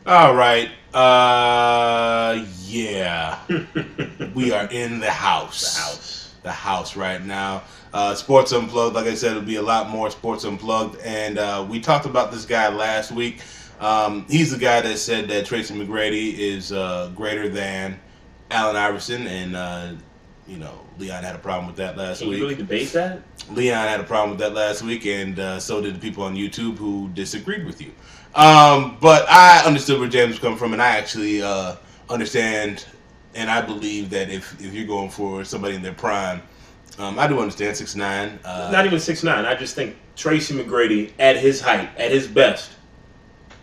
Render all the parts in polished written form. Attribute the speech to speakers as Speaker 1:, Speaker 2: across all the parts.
Speaker 1: All right. Yeah. We are in the house.
Speaker 2: The house.
Speaker 1: The house right now. Sports Unplugged. Like I said, it'll be a lot more Sports Unplugged. And we talked about this guy last week. He's the guy that said that Tracy McGrady is greater than Allen Iverson. And, Leon had a problem with that last week.
Speaker 2: Can you really debate that?
Speaker 1: Leon had a problem with that last week, and so did the people on YouTube who disagreed with you. But I understood where James was coming from, and I actually understand, and I believe that if you're going for somebody in their prime, I do understand 6'9".
Speaker 2: Not even 6'9". I just think Tracy McGrady, at his height, at his best,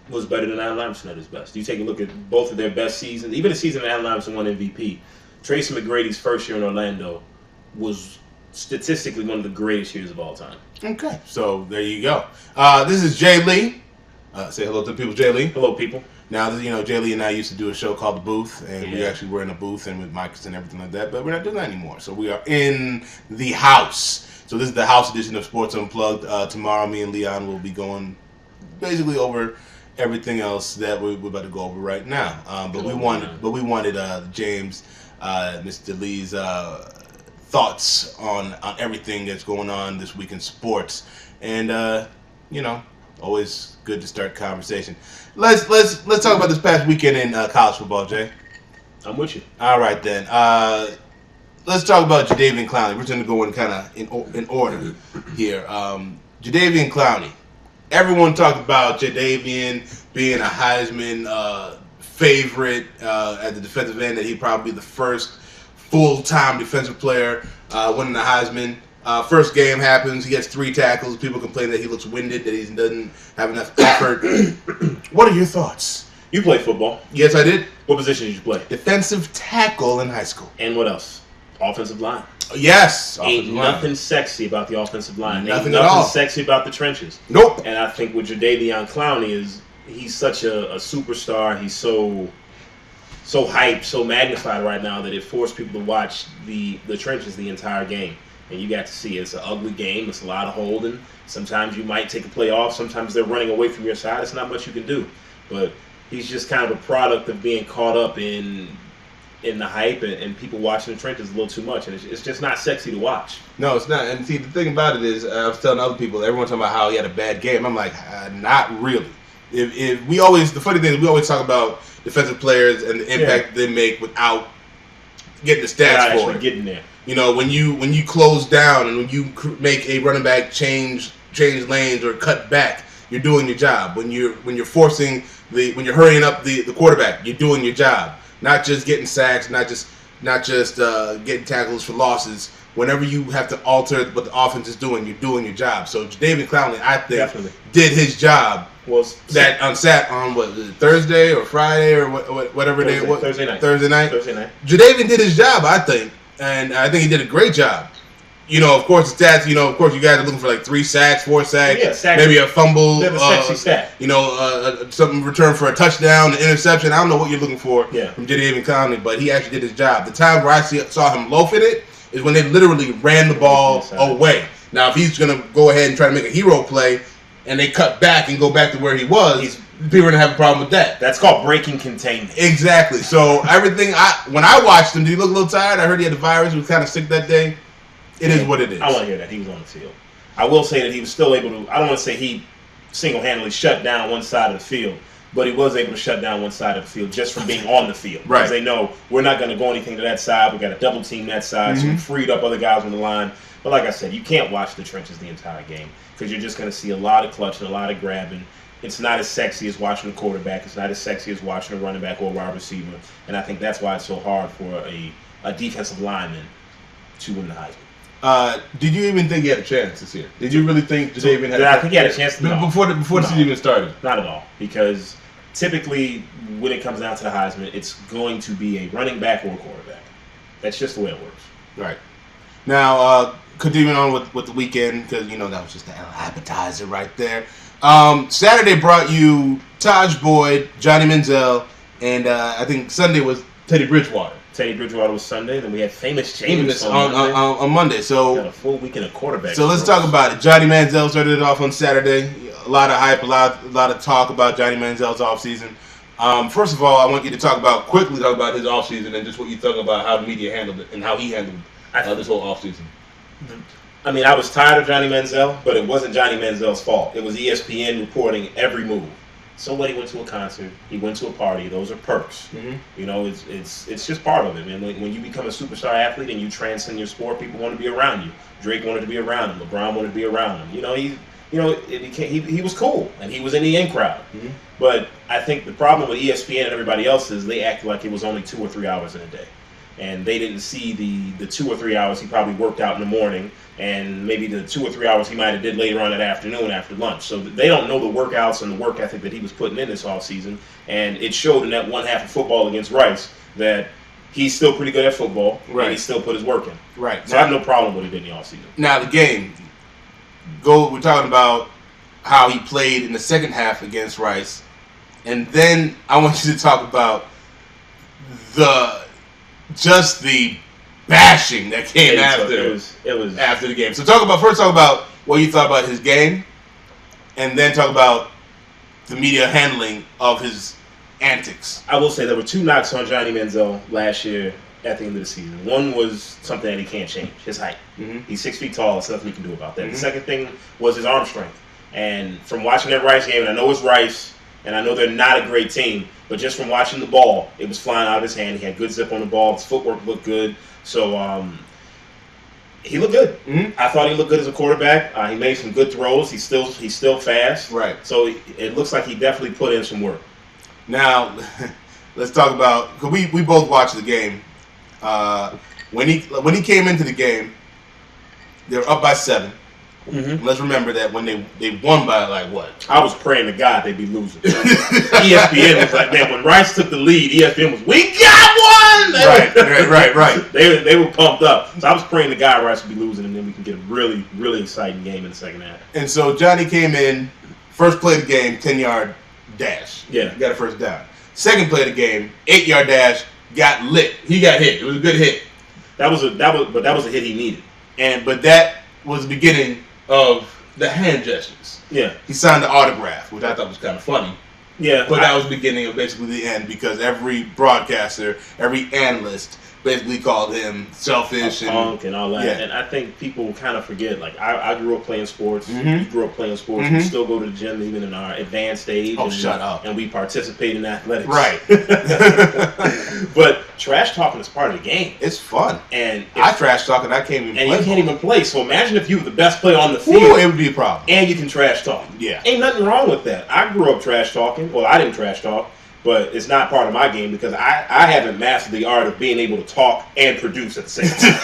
Speaker 2: was better than Allen Iverson at his best. You take a look at both of their best seasons, even the season that Allen Iverson won MVP. Tracy McGrady's first year in Orlando was statistically one of the greatest years of all time.
Speaker 1: Okay, so there you go. This is Jay Lee. Say hello to the people, Jay Lee.
Speaker 2: Hello, people.
Speaker 1: Now, Jay Lee and I used to do a show called The Booth, and we actually were in a booth and with mics and everything like that, but we're not doing that anymore. So we are in the house. So this is the house edition of Sports Unplugged. Tomorrow, me and Leon will be going basically over everything else that we're about to go over right now. But we wanted James, Mr. Lee's thoughts on everything that's going on this week in sports, and always good to start conversation. Let's talk about this past weekend in college football, Jay.
Speaker 2: I'm with you.
Speaker 1: All right then. Let's talk about Jadeveon Clowney. We're going to go in kind of in order here. Jadeveon Clowney. Everyone talked about Jadeveon being a Heisman favorite at the defensive end, that he'd probably be the first full-time defensive player winning the Heisman. First game happens, he gets 3 tackles. People complain that he looks winded, that he doesn't have enough effort. What are your thoughts?
Speaker 2: You played football.
Speaker 1: Yes, I did.
Speaker 2: What position did you play?
Speaker 1: Defensive tackle in high school.
Speaker 2: And what else? Offensive line.
Speaker 1: Yes.
Speaker 2: Ain't nothing sexy about the offensive line.
Speaker 1: Nothing
Speaker 2: at all.
Speaker 1: Sexy
Speaker 2: about the trenches.
Speaker 1: Nope.
Speaker 2: And I think with Jadeveon Clowney is he's such a superstar. He's so hyped, so magnified right now that it forced people to watch the trenches the entire game. And you got to see it's an ugly game. It's a lot of holding. Sometimes you might take a play off. Sometimes they're running away from your side. It's not much you can do. But he's just kind of a product of being caught up in the hype and people watching the trenches a little too much. And it's just not sexy to watch.
Speaker 1: No, it's not. And see, the thing about it is, I was telling other people, everyone talking about how he had a bad game. I'm like, not really. The funny thing is we always talk about defensive players and the impact they make without getting the stats for it.
Speaker 2: Getting there.
Speaker 1: When you close down and when you make a running back change lanes or cut back, you're doing your job. When you're hurrying up the quarterback, you're doing your job. Not just getting sacks, not just getting tackles for losses. Whenever you have to alter what the offense is doing, you're doing your job. So Jadeveon Clowney, I think, did his job. That on Thursday or Friday or whatever day it was.
Speaker 2: Thursday night.
Speaker 1: Jadeveon did his job, I think. And I think he did a great job. Of course, the stats, of course, you guys are looking for like 3 sacks, 4 sacks, maybe a fumble.
Speaker 2: That's a sexy stat.
Speaker 1: Something return for a touchdown, an interception. I don't know what you're looking for from Jadeveon Clowney, but he actually did his job. The time where I saw him loafing it is when they literally ran the ball away. Now, if he's going to go ahead and try to make a hero play and they cut back and go back to where he was, people are going to have a problem with that.
Speaker 2: That's called breaking containment.
Speaker 1: Exactly. So when I watched him, did he look a little tired? I heard he had the virus. He was kind of sick that day. It is what it is.
Speaker 2: I want to hear that. He was on the field. I will say that he was still able to, I don't want to say he single-handedly shut down one side of the field, but he was able to shut down one side of the field just from being on the field.
Speaker 1: Right.
Speaker 2: Because they know we're not going to go anything to that side. We got to double team that side. So we freed up other guys on the line. But like I said, you can't watch the trenches the entire game because you're just going to see a lot of clutching, a lot of grabbing. It's not as sexy as watching a quarterback. It's not as sexy as watching a running back or a wide receiver. And I think that's why it's so hard for a defensive lineman to win the Heisman.
Speaker 1: Did you even think he had a chance this year? Did you really think Jadeveon had a chance?
Speaker 2: I think he had a chance.
Speaker 1: Before the season even started?
Speaker 2: Not at all. Because typically when it comes down to the Heisman, it's going to be a running back or a quarterback. That's just the way it works.
Speaker 1: Right. Now, continuing on with the weekend, because, that was just the appetizer right there. Saturday brought you Tahj Boyd, Johnny Manziel, and I think Sunday was Teddy Bridgewater.
Speaker 2: Teddy Bridgewater was Sunday, then we had famous Jameis
Speaker 1: on Monday. So
Speaker 2: got a full weekend of quarterbacks.
Speaker 1: So let's talk about it. Johnny Manziel started it off on Saturday. A lot of hype, a lot of talk about Johnny Manziel's offseason. First of all, I want you to quickly talk about his offseason and just what you thought about how the media handled it and how he handled this whole offseason.
Speaker 2: I mean, I was tired of Johnny Manziel, but it wasn't Johnny Manziel's fault. It was ESPN reporting every move. Somebody went to a concert. He went to a party. Those are perks. Mm-hmm. You know, it's just part of it, man. When you become a superstar athlete and you transcend your sport, people want to be around you. Drake wanted to be around him. LeBron wanted to be around him. He was cool, and he was in the in crowd. Mm-hmm. But I think the problem with ESPN and everybody else is they act like it was only 2 or 3 hours in a day. And they didn't see the 2 or 3 hours he probably worked out in the morning, and maybe the 2 or 3 hours he might have did later on that afternoon after lunch. So they don't know the workouts and the work ethic that he was putting in this offseason. And it showed in that one half of football against Rice that he's still pretty good at football, and he still put his work in. Right. So I have no problem with what he did in the offseason.
Speaker 1: Now the game, we're talking about how he played in the second half against Rice, and then I want you to talk about the bashing that came after the game. So talk about what you thought about his game, and then talk about the media handling of his antics.
Speaker 2: I will say there were 2 knocks on Johnny Manziel last year at the end of the season. One was something that he can't change, his height. Mm-hmm. He's 6 feet tall. There's nothing he can do about that. Mm-hmm. The second thing was his arm strength. And from watching that Rice game, and I know it's Rice, and I know they're not a great team, but just from watching the ball, it was flying out of his hand. He had good zip on the ball. His footwork looked good. So he looked good. Mm-hmm. I thought he looked good as a quarterback. He made some good throws. He's still fast.
Speaker 1: Right.
Speaker 2: So it looks like he definitely put in some work.
Speaker 1: Now, let's talk about, because we both watched the game. When he came into the game, they were up by 7. Mm-hmm. Let's remember that when they won by like what?
Speaker 2: I was praying to God they'd be losing. ESPN was like, man, when Rice took the lead, ESPN was, we got one!
Speaker 1: Right.
Speaker 2: They were pumped up. So I was praying to God Rice would be losing, and then we can get a really, really exciting game in the second half.
Speaker 1: And so Johnny came in, first play of the game, 10-yard dash.
Speaker 2: Yeah.
Speaker 1: Got a first down. Second play of the game, 8-yard dash, got lit. He got hit. It was a good hit.
Speaker 2: That was a hit he needed.
Speaker 1: But that was the beginning of the hand gestures.
Speaker 2: Yeah.
Speaker 1: He signed the autograph, which I thought was kind of funny.
Speaker 2: Yeah.
Speaker 1: But that was the beginning of basically the end, because every broadcaster, every analyst basically called him selfish
Speaker 2: and punk and all that. Yeah. And I think people kind of forget, like, I grew up playing sports. Mm-hmm. You grew up playing sports. Mm-hmm. We still go to the gym even in our advanced age.
Speaker 1: Shut up.
Speaker 2: And we participate in athletics.
Speaker 1: Right.
Speaker 2: But trash talking is part of the game.
Speaker 1: It's fun.
Speaker 2: And
Speaker 1: I trash talk and I can't even play.
Speaker 2: And you can't even play. So imagine if you were the best player on the field.
Speaker 1: Ooh, it would be a problem.
Speaker 2: And you can trash talk.
Speaker 1: Yeah.
Speaker 2: Ain't nothing wrong with that. I grew up trash talking. Well, I didn't trash talk. But it's not part of my game because I haven't mastered the art of being able to talk and produce at the same time.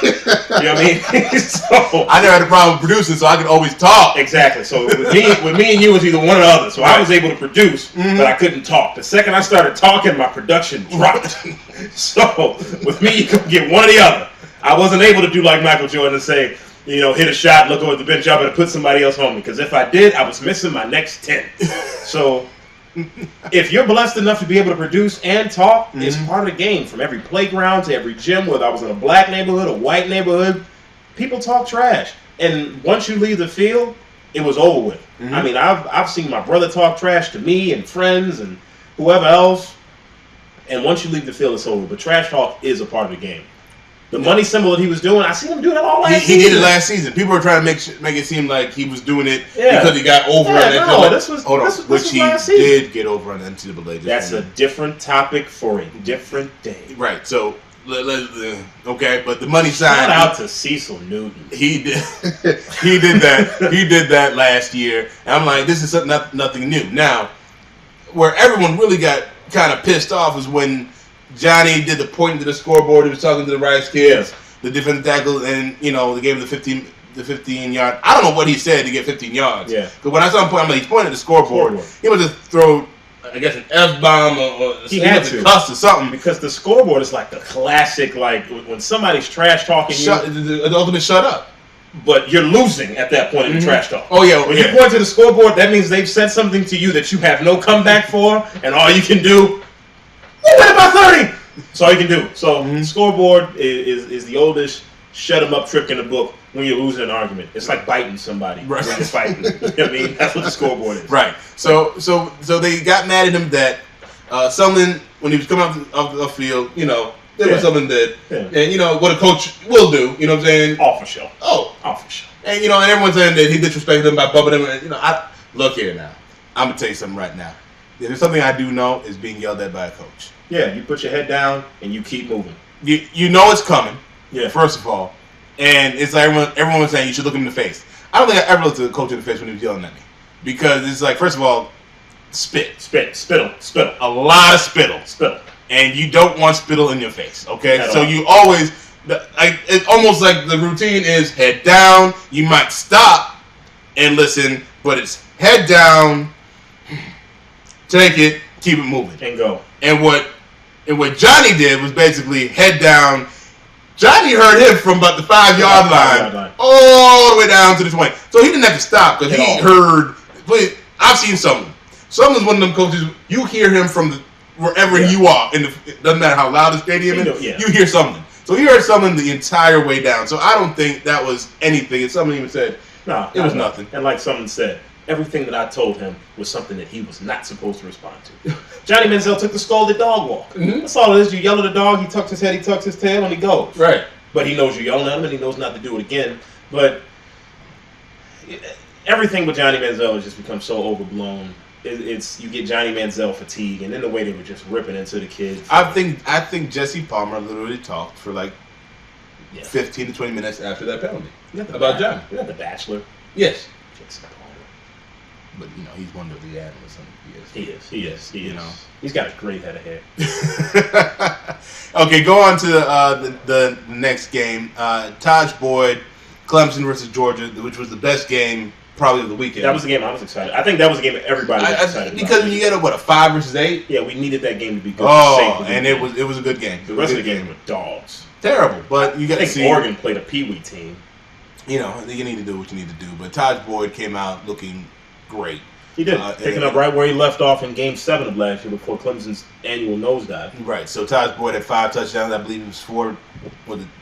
Speaker 2: You know what I mean? So
Speaker 1: I never had a problem with producing, so I could always talk.
Speaker 2: Exactly. So with me and you, it was either one or the other. So I was able to produce, but I couldn't talk. The second I started talking, my production dropped. So with me, you could get one or the other. I wasn't able to do like Michael Jordan and say, hit a shot, look over the bench, I'm going to put somebody else on me. Because if I did, I was missing my next 10. So if you're blessed enough to be able to produce and talk, it's part of the game. From every playground to every gym, whether I was in a black neighborhood, a white neighborhood, people talk trash. And once you leave the field, it was over with. Mm-hmm. I mean, I've seen my brother talk trash to me and friends and whoever else. And once you leave the field, it's over. But trash talk is a part of the game. The money symbol that he was doing, I seen him do that all last season.
Speaker 1: He did it last season. People were trying to make it seem like he was doing it because he got over on NCAA. Which he did get over on NCAA.
Speaker 2: That's a different topic for a different day.
Speaker 1: Right. So, okay, but the money side.
Speaker 2: Shout out to Cecil Newton.
Speaker 1: He did. He did that. He did that last year. And I'm like, this is nothing new. Now, where everyone really got kind of pissed off is when Johnny did the pointing to the scoreboard. He was talking to the Rice kids, the defensive tackle, and they gave him the 15 yard. I don't know what he said to get 15 yards.
Speaker 2: Yeah.
Speaker 1: Because when I saw him point, I'm like, he's pointing at the scoreboard. He must have throw, I guess, an F-bomb or
Speaker 2: he had to
Speaker 1: cuss or something.
Speaker 2: Because the scoreboard is like the classic, like when somebody's trash talking
Speaker 1: the ultimate shut up.
Speaker 2: But you're losing at that point in the trash talk.
Speaker 1: Oh yeah.
Speaker 2: When you point to the scoreboard, that means they've said something to you that you have no comeback for, and all you can do. We win by 30! That's all you can do. So, scoreboard is the oldest shut 'em up trick in the book when you're losing an argument. It's like biting somebody when you're fighting. You know what I mean? That's what the scoreboard is.
Speaker 1: Right. So they got mad at him that Sumlin, when he was coming off the field, there was something that,
Speaker 2: Yeah.
Speaker 1: and what a coach will do, you know what I'm saying?
Speaker 2: Off for show.
Speaker 1: Oh.
Speaker 2: Off for show.
Speaker 1: And, and everyone's saying that he disrespected them by bumping him. And, look here now. I'm going to tell you something right now. If there's something I do know is being yelled at by a coach.
Speaker 2: Yeah, you put your head down and you keep moving.
Speaker 1: You know it's coming,
Speaker 2: yeah.
Speaker 1: First of all. And it's like everyone was saying you should look him in the face. I don't think I ever looked at the coach in the face when he was yelling at me. Because it's like, first of all,
Speaker 2: spittle.
Speaker 1: A lot of spittle. And you don't want spittle in your face, okay? So you always, it's almost like the routine is head down. You might stop and listen, but it's head down, take it, keep it moving.
Speaker 2: And go.
Speaker 1: And what Johnny did was basically head down. Johnny heard him from about the 5-yard line all the way down to the 20. So he didn't have to stop because he heard. I've seen Sumlin. Sumlin's one of them coaches. You hear him from wherever you are. It doesn't matter how loud the stadium is. You hear Sumlin. So he heard Sumlin the entire way down. So I don't think that was anything. And Sumlin even said, it was nothing.
Speaker 2: And like someone said, everything that I told him was something that he was not supposed to respond to. Johnny Manziel took the scalded dog walk. Mm-hmm. That's all it is. You yell at a dog, he tucks his head, he tucks his tail, and he goes.
Speaker 1: Right.
Speaker 2: But he knows you're yelling at him, and he knows not to do it again. But everything with Johnny Manziel has just become so overblown. You get Johnny Manziel fatigue, and then the way they were just ripping into the kids.
Speaker 1: I think Jesse Palmer literally talked for 15 to 20 minutes after that penalty about Johnny.
Speaker 2: You got The Bachelor.
Speaker 1: Yes.
Speaker 2: Jesse Palmer.
Speaker 1: But he's one of the analysts.
Speaker 2: He is. He's got a great head of hair.
Speaker 1: Okay, go on to the next game. Tahj Boyd, Clemson versus Georgia, which was the best game probably of the weekend.
Speaker 2: That was the game I was excited. I think that was the game that everybody was excited
Speaker 1: because
Speaker 2: about.
Speaker 1: when you get a 5 versus 8.
Speaker 2: Yeah, we needed that game to be good.
Speaker 1: And it was a good game.
Speaker 2: The rest of the game were dogs.
Speaker 1: Terrible, but you got to see.
Speaker 2: Oregon played a Pee-wee team.
Speaker 1: You need to do what you need to do. But Tahj Boyd came out looking great.
Speaker 2: He did, picking up right where he left off in Game 7 of last year before Clemson's annual nosedive.
Speaker 1: Right, so Tahj Boyd had 5 touchdowns. I believe it was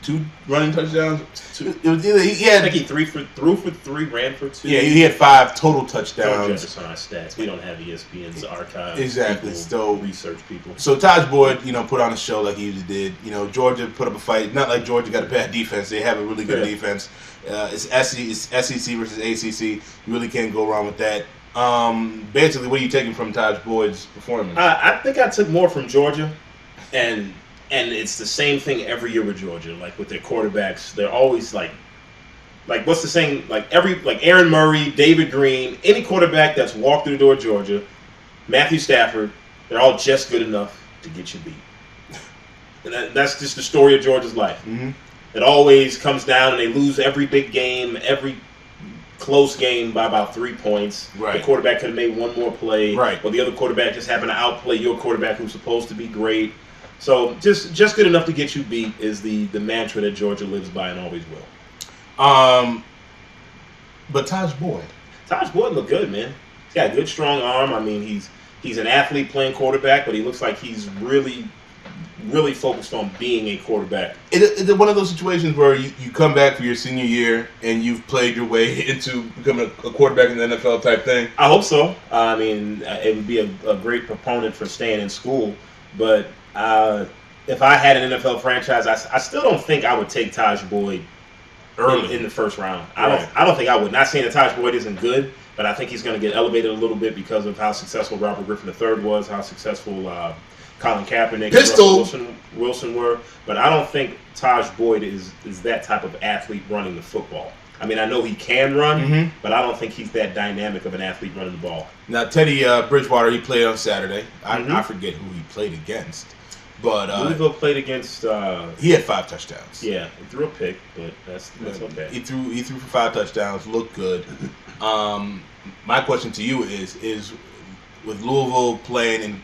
Speaker 1: 2 running touchdowns?
Speaker 2: 2.
Speaker 1: It was either he had.
Speaker 2: I think he threw for 3, ran for 2.
Speaker 1: Yeah, he had 5 total touchdowns.
Speaker 2: Don't judge us on our stats. We don't have ESPN's archive.
Speaker 1: Exactly. So
Speaker 2: research people.
Speaker 1: So Tahj Boyd, put on a show like he usually did. Georgia put up a fight. Not like Georgia got a bad defense. They have a really good defense. It's SEC versus ACC. You really can't go wrong with that. Basically, what are you taking from Tahj Boyd's performance?
Speaker 2: I think I took more from Georgia, and it's the same thing every year with Georgia. Like with their quarterbacks, they're always like what's the saying? Like Aaron Murray, David Green, any quarterback that's walked through the door of Georgia, Matthew Stafford, they're all just good enough to get you beat. And that's just the story of Georgia's life.
Speaker 1: Mm-hmm.
Speaker 2: It always comes down, and they lose every big game, every close game by about 3 points.
Speaker 1: Right.
Speaker 2: The quarterback could have made one more play.
Speaker 1: Right.
Speaker 2: Or the other quarterback just happened to outplay your quarterback who's supposed to be great. So just good enough to get you beat is the mantra that Georgia lives by and always will.
Speaker 1: But Tahj Boyd
Speaker 2: looked good, man. He's got a good, strong arm. I mean, he's an athlete playing quarterback, but he looks like he's really focused on being a quarterback.
Speaker 1: Is it one of those situations where you come back for your senior year and you've played your way into becoming a quarterback in the NFL type thing?
Speaker 2: I hope so. I mean, it would be a great proponent for staying in school. But if I had an NFL franchise, I still don't think I would take Tahj Boyd early in the first round. I don't think I would. Not saying that Tahj Boyd isn't good, but I think he's going to get elevated a little bit because of how successful Robert Griffin III was, how successful Colin Kaepernick and Russell Wilson were. But I don't think Tahj Boyd is that type of athlete running the football. I mean, I know he can run, but I don't think he's that dynamic of an athlete running the ball.
Speaker 1: Now, Teddy Bridgewater, he played on Saturday. I forget who he played against. But
Speaker 2: Louisville played against.
Speaker 1: He had 5 touchdowns.
Speaker 2: Yeah, he threw a pick, but that's okay.
Speaker 1: He threw for 5 touchdowns. Looked good. My question to you is with Louisville playing in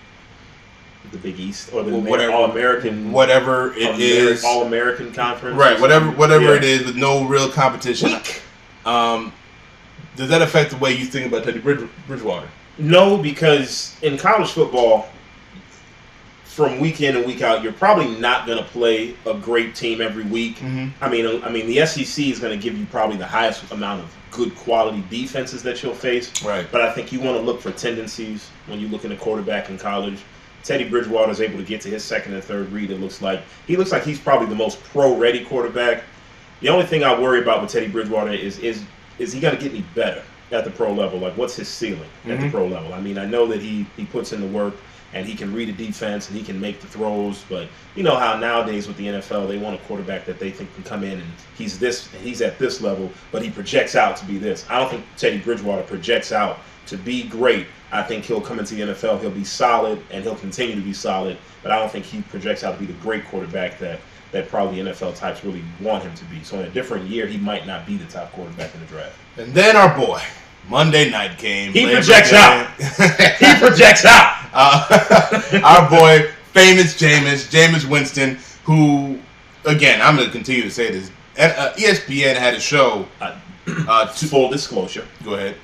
Speaker 2: the Big East or the
Speaker 1: All-American,
Speaker 2: All-American conference,
Speaker 1: right? Whatever it is, with no real competition.
Speaker 2: Weak.
Speaker 1: Does that affect the way you think about Teddy Bridgewater?
Speaker 2: No, because in college football, from week in and week out, you're probably not going to play a great team every week. I mean, the SEC is going to give you probably the highest amount of good quality defenses that you'll face.
Speaker 1: Right.
Speaker 2: But I think you want to look for tendencies when you look at a quarterback in college. Teddy Bridgewater is able to get to his second and third read, he looks like he's probably the most pro-ready quarterback. The only thing I worry about with Teddy Bridgewater is he going to get any better at the pro level? Like, what's his ceiling at the pro level? I mean, I know that he puts in the work, and he can read a defense, and he can make the throws, but you know how nowadays with the NFL, they want a quarterback that they think can come in and he's at this level, but he projects out to be this. I don't think Teddy Bridgewater projects out to be great. I think he'll come into the NFL, he'll be solid, and he'll continue to be solid, but I don't think he projects out to be the great quarterback that probably NFL types really want him to be. So in a different year, he might not be the top quarterback in the draft.
Speaker 1: And then our boy, Monday night game.
Speaker 2: He projects out. He projects out.
Speaker 1: Our boy, famous Jameis Winston, who, again, I'm going to continue to say this. ESPN had a show.
Speaker 2: Full disclosure.
Speaker 1: Go ahead.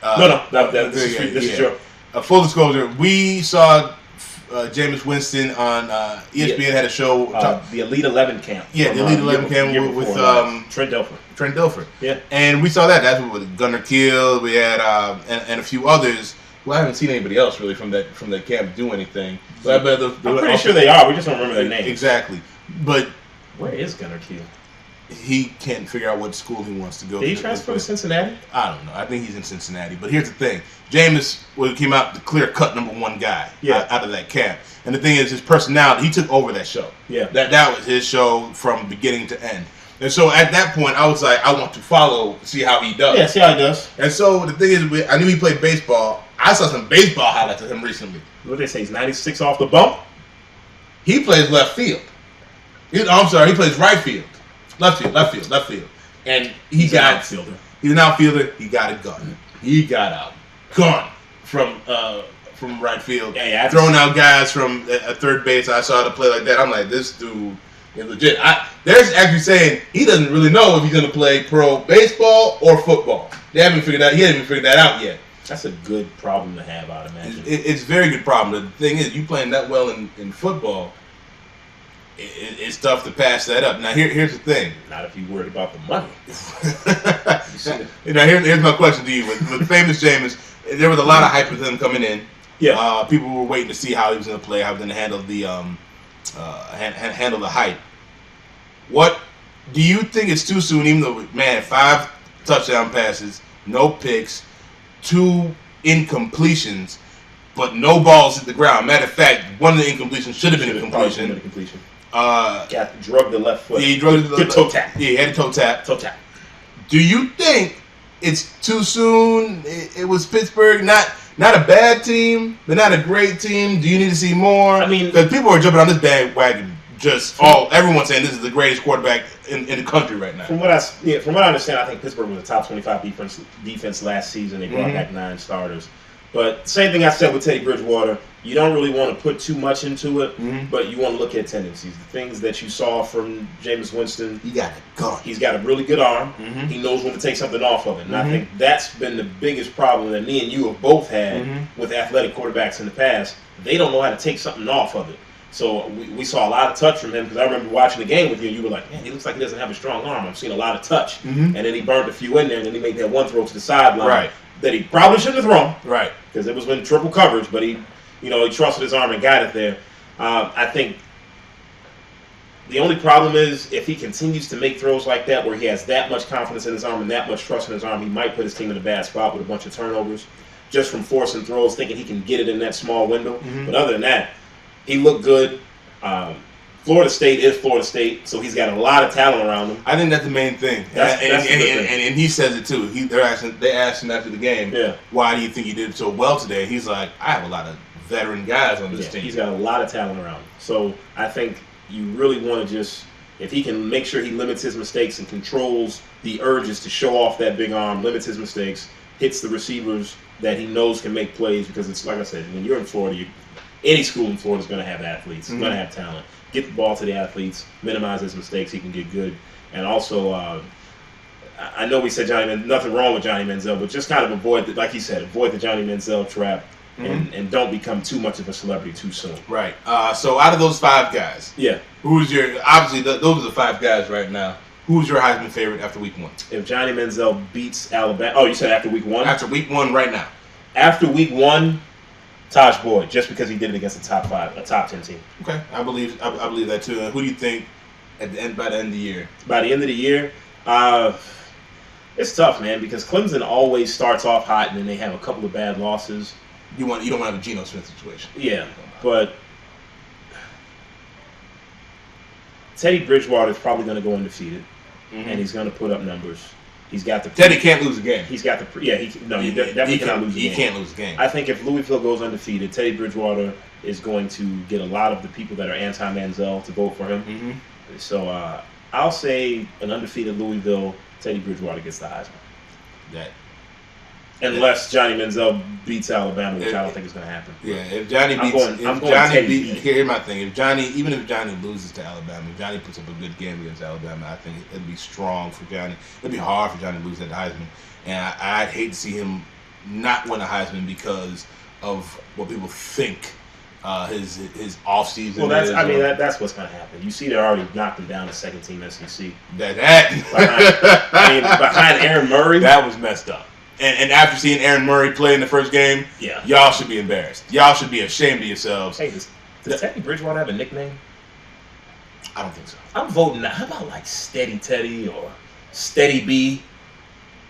Speaker 2: This is your.
Speaker 1: Full disclosure, we saw Jameis Winston on ESPN had a show.
Speaker 2: The Elite 11 camp.
Speaker 1: Yeah, the Elite 11 camp with
Speaker 2: Trent Dilfer.
Speaker 1: Trent Dilfer.
Speaker 2: Yeah.
Speaker 1: And we saw that. That's what with Gunnar Kiel. We had and a few others. Well, I haven't seen anybody else really from that camp do anything. But
Speaker 2: I'm pretty sure they are. We just don't remember their names.
Speaker 1: Exactly. But
Speaker 2: where is Gunnar Kiel?
Speaker 1: He can't figure out what school he wants to go to.
Speaker 2: Did he transfer to Cincinnati?
Speaker 1: I don't know. I think he's in Cincinnati. But here's the thing. Jameis came out the clear-cut number one guy out of that camp. And the thing is, his personality, he took over that show.
Speaker 2: Yeah.
Speaker 1: That was his show from beginning to end. And so at that point, I was like, I want to follow, see how he does.
Speaker 2: Yeah, see how he does.
Speaker 1: And so the thing is, I knew he played baseball. I saw some baseball highlights of him recently.
Speaker 2: What did they say? He's 96 off the bump?
Speaker 1: He plays left field. He plays right field. Left field. And he's an outfielder. He's an outfielder. He got a gun. He got a gun from right field.
Speaker 2: Yeah,
Speaker 1: throwing out guys from a third base. I saw to play like that. I'm like, this dude is legit. There's actually saying he doesn't really know if he's going to play pro baseball or football. He hasn't figured that out yet.
Speaker 2: That's a good problem to have, I'd imagine.
Speaker 1: It's a very good problem. The thing is, you playing that well in football, it's tough to pass that up. Now, here's the thing.
Speaker 2: Not if you're worried about the money.
Speaker 1: Now, here's my question to you. With famous Jameis, there was a lot of hype with him coming in.
Speaker 2: Yeah.
Speaker 1: People were waiting to see how he was going to play, how he was going to handle the hype. What do you think it's too soon? Even though, man, 5 touchdown passes, no picks, 2 incompletions, but no balls hit the ground. Matter of fact, one of the incompletions should have been a completion.
Speaker 2: Drugged the left foot.
Speaker 1: Yeah, he drugged the
Speaker 2: good toe tap.
Speaker 1: Yeah, he had a toe tap.
Speaker 2: Toe tap.
Speaker 1: Do you think it's too soon? It was Pittsburgh, not a bad team, but not a great team. Do you need to see more?
Speaker 2: I mean,
Speaker 1: because people are jumping on this bandwagon. Everyone's saying this is the greatest quarterback in the country right now.
Speaker 2: From what I understand, I think Pittsburgh was a top 25 defense last season. They brought back 9 starters. But same thing I said with Teddy Bridgewater. You don't really want to put too much into it, but you want to look at tendencies. The things that you saw from Jameis Winston.
Speaker 1: He got a gun.
Speaker 2: He's got a really good arm. He knows when to take something off of it. And I think that's been the biggest problem that me and you have both had with athletic quarterbacks in the past. They don't know how to take something off of it. So we saw a lot of touch from him because I remember watching the game with you and you were like, man, he looks like he doesn't have a strong arm. I've seen a lot of touch. And then he burned a few in there and then he made that one throw to the sideline that he probably shouldn't have thrown.
Speaker 1: Right.
Speaker 2: Because it was in triple coverage, but he trusted his arm and got it there. I think the only problem is if he continues to make throws like that where he has that much confidence in his arm and that much trust in his arm, he might put his team in a bad spot with a bunch of turnovers just from forcing throws, thinking he can get it in that small window. But other than that, he looked good. Florida State is Florida State, so he's got a lot of talent around him.
Speaker 1: I think that's the main thing. And he says it too. They asked him after the game, why do you think he did so well today? He's like, I have a lot of veteran guys on this team.
Speaker 2: He's got a lot of talent around him. So I think you really want to just, if he can make sure he limits his mistakes and controls the urges to show off that big arm, limits his mistakes, hits the receivers that he knows can make plays, because it's like I said, when you're in Florida, any school in Florida is going to have athletes, going to have talent. Get the ball to the athletes, minimize his mistakes, he can get good. And also, I know we said nothing wrong with Johnny Manziel, but just kind of avoid the Johnny Manziel trap and don't become too much of a celebrity too soon.
Speaker 1: Right. So out of those 5 guys, those are the 5 guys right now. Who's your Heisman favorite after week 1?
Speaker 2: If Johnny Manziel beats Alabama, you said after week 1?
Speaker 1: After week 1 right now.
Speaker 2: After week 1, Tahj Boyd, just because he did it against a top 10 team.
Speaker 1: Okay, I believe that too. And who do you think by the end of the year?
Speaker 2: By the end of the year, it's tough, man, because Clemson always starts off hot and then they have a couple of bad losses.
Speaker 1: You don't want to have a Geno Smith situation.
Speaker 2: Yeah, but Teddy Bridgewater is probably going to go undefeated, and he's going to put up numbers. He's got the
Speaker 1: Teddy can't lose a game.
Speaker 2: He's got the he definitely cannot lose a game.
Speaker 1: He can't lose a game.
Speaker 2: I think if Louisville goes undefeated, Teddy Bridgewater is going to get a lot of the people that are anti-Manziel to vote for him.
Speaker 1: Mm-hmm.
Speaker 2: So I'll say an undefeated Louisville, Teddy Bridgewater gets the Heisman. Unless Johnny Manziel beats Alabama, which I don't think is going to happen.
Speaker 1: Yeah, if Johnny beats, here's my thing. Even if Johnny loses to Alabama, if Johnny puts up a good game against Alabama, I think it'd be strong for Johnny. It'd be hard for Johnny to lose that Heisman, and I'd hate to see him not win a Heisman because of what people think his offseason.
Speaker 2: Well, that's what's going to happen. You see, they already knocked him down to second team SEC. Behind Aaron Murray,
Speaker 1: that was messed up. And after seeing Aaron Murray play in the first game, y'all should be embarrassed. Y'all should be ashamed of yourselves.
Speaker 2: Hey, does Teddy Bridgewater have a nickname?
Speaker 1: I don't think so.
Speaker 2: I'm voting now. How about like Steady Teddy or Steady B?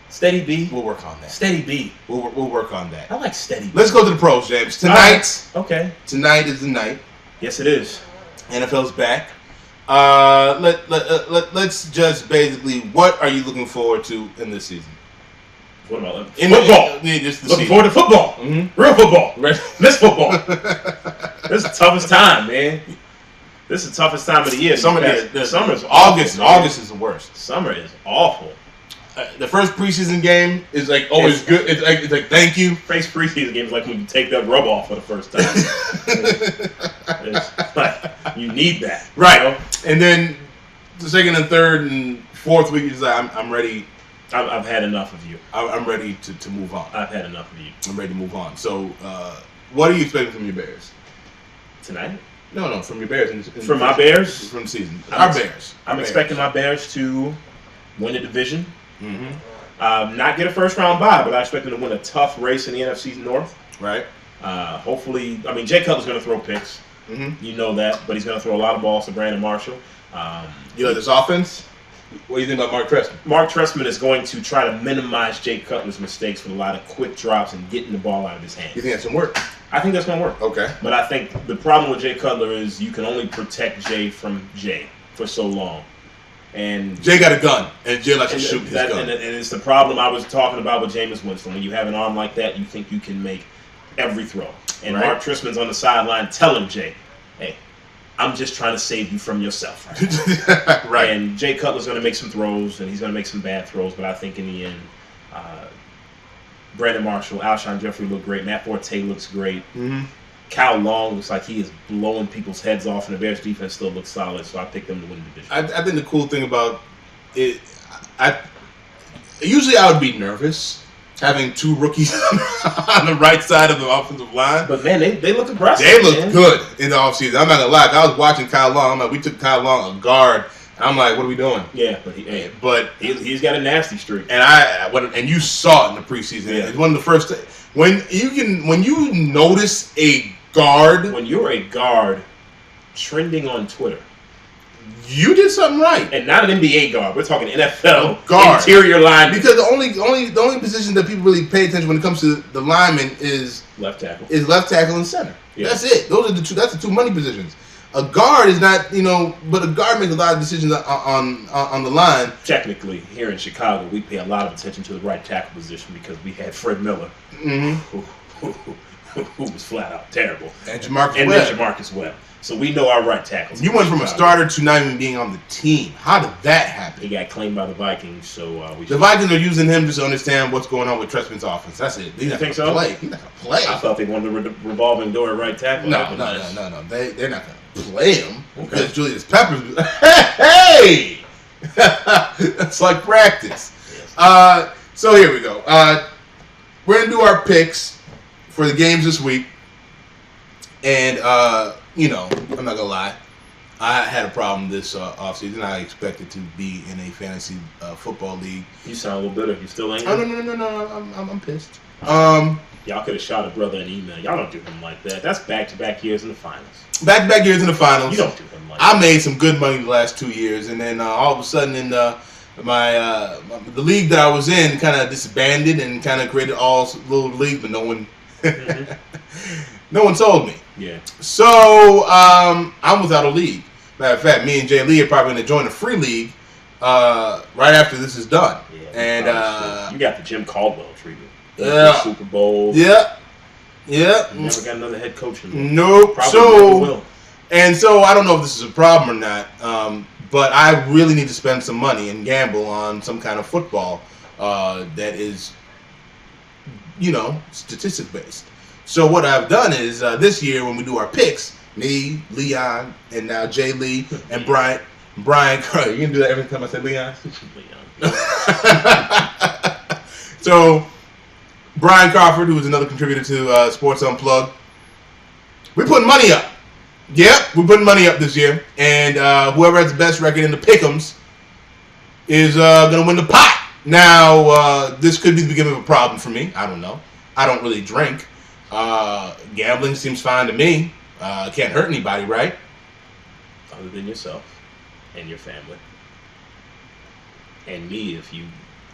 Speaker 2: Steady B?
Speaker 1: We'll work on that.
Speaker 2: Steady B.
Speaker 1: We'll work on that.
Speaker 2: I like Steady B.
Speaker 1: Let's go to the pros, James. Tonight.
Speaker 2: Okay.
Speaker 1: Tonight is the night.
Speaker 2: Yes, it is.
Speaker 1: NFL's back. Let's just basically, what are you looking forward to in this season?
Speaker 2: What about football? Looking forward to football. Mm-hmm. Real football. This football. This is the toughest time, man. This is the toughest time of the year.
Speaker 1: Summer's August. August is the worst.
Speaker 2: Summer is awful.
Speaker 1: The first preseason game is like always good. It's like thank you.
Speaker 2: First preseason game is like when you take that rub off for the first time. It's like, you need that,
Speaker 1: right? You know? And then the second and third and fourth week is like I'm ready.
Speaker 2: I've had enough of you.
Speaker 1: I'm ready to move on.
Speaker 2: I've had enough of you.
Speaker 1: I'm ready to move on. So, what are you expecting from your Bears
Speaker 2: tonight?
Speaker 1: No, from your Bears.
Speaker 2: From my Bears?
Speaker 1: From the season. Our Bears.
Speaker 2: I'm expecting my Bears to win the division.
Speaker 1: Mm-hmm.
Speaker 2: Not get a first round bye, but I expect them to win a tough race in the NFC North.
Speaker 1: Right.
Speaker 2: Hopefully, Jay Cutler's going to throw picks.
Speaker 1: Mm-hmm.
Speaker 2: You know that, but he's going to throw a lot of balls to Brandon Marshall.
Speaker 1: You like this offense? What do you think about Mark Trestman?
Speaker 2: Mark Trestman is going to try to minimize Jay Cutler's mistakes with a lot of quick drops and getting the ball out of his hands.
Speaker 1: You think that's going to work?
Speaker 2: I think that's going to work.
Speaker 1: Okay.
Speaker 2: But I think the problem with Jay Cutler is you can only protect Jay from Jay for so long. And
Speaker 1: Jay got a gun, and Jay likes to shoot his gun.
Speaker 2: And it's the problem I was talking about with Jameis Winston. When you have an arm like that, you think you can make every throw. And Mark Trestman's on the sideline telling Jay, hey, I'm just trying to save you from yourself. Right.
Speaker 1: Right.
Speaker 2: And Jay Cutler's going to make some throws, and he's going to make some bad throws. But I think in the end, Brandon Marshall, Alshon Jeffrey look great. Matt Forte looks great.
Speaker 1: Mm-hmm.
Speaker 2: Cal Long looks like he is blowing people's heads off, and the Bears defense still looks solid. So I picked them to win the division.
Speaker 1: I think the cool thing about it, usually I would be nervous having two rookies on the right side of the offensive line.
Speaker 2: But, man, they look impressive.
Speaker 1: They look good in the offseason. I'm not going to lie. I was watching Kyle Long. We took Kyle Long a guard. I'm like, what are we doing?
Speaker 2: Yeah, but he's got a nasty streak.
Speaker 1: And you saw it in the preseason. Yeah. It's one of the first when you notice a guard.
Speaker 2: When you're a guard trending on Twitter,
Speaker 1: you did something right.
Speaker 2: And not an NBA guard. We're talking NFL
Speaker 1: guard,
Speaker 2: interior line.
Speaker 1: Because the only position that people really pay attention when it comes to the lineman is
Speaker 2: left tackle.
Speaker 1: Is left tackle and center. Yeah. That's it. Those are the two. That's the two money positions. A guard is not, but a guard makes a lot of decisions on the line.
Speaker 2: Technically, here in Chicago, we pay a lot of attention to the right tackle position because we had Fred Miller, who was flat out terrible,
Speaker 1: and Jamarcus
Speaker 2: Webb. So we know our right tackles.
Speaker 1: You went from a starter to not even being on the team. How did that happen?
Speaker 2: He got claimed by the Vikings, so
Speaker 1: the Vikings are using him just to understand what's going on with Trestman's offense. That's it.
Speaker 2: You think so?
Speaker 1: He's not gonna play.
Speaker 2: I thought they wanted a revolving door at right tackle.
Speaker 1: No. They're not gonna play him because Julius Peppers. Hey, that's like practice. Yes. So here we go. We're gonna do our picks for the games this week, and I'm not gonna lie. I had a problem this offseason. I expected to be in a fantasy football league.
Speaker 2: You sound a little bitter. You still ain't?
Speaker 1: Oh no! I'm pissed.
Speaker 2: Y'all could have shot a brother an email. Y'all don't do him like that. That's back-to-back years in the finals.
Speaker 1: Back-to-back years in the finals.
Speaker 2: You don't do him like
Speaker 1: I
Speaker 2: that.
Speaker 1: made some good money the last 2 years, and then all of a sudden in the league that I was in kind of disbanded and kind of created all little leagues, but no one no one told me.
Speaker 2: Yeah.
Speaker 1: So I'm without a league. Matter of fact, me and Jay Lee are probably going to join a free league right after this is done.
Speaker 2: Yeah,
Speaker 1: and
Speaker 2: you got the Jim Caldwell treatment.
Speaker 1: Yeah.
Speaker 2: Super Bowl.
Speaker 1: Yeah.
Speaker 2: You never got another head coach in there.
Speaker 1: Nope.
Speaker 2: Probably never will.
Speaker 1: And so I don't know if this is a problem or not, but I really need to spend some money and gamble on some kind of football that is, statistic based. So what I've done is this year when we do our picks, me, Leon, and now Jay Lee and Brian Carter. You can do that every time I say Leon. So Brian Crawford, who is another contributor to Sports Unplugged, we're putting money up. Yep, we're putting money up this year, and whoever has the best record in the pick'ems is going to win the pot. Now, this could be the beginning of a problem for me. I don't know. I don't really drink. Gambling seems fine to me. Can't hurt anybody, right?
Speaker 2: Other than yourself and your family. And me, if you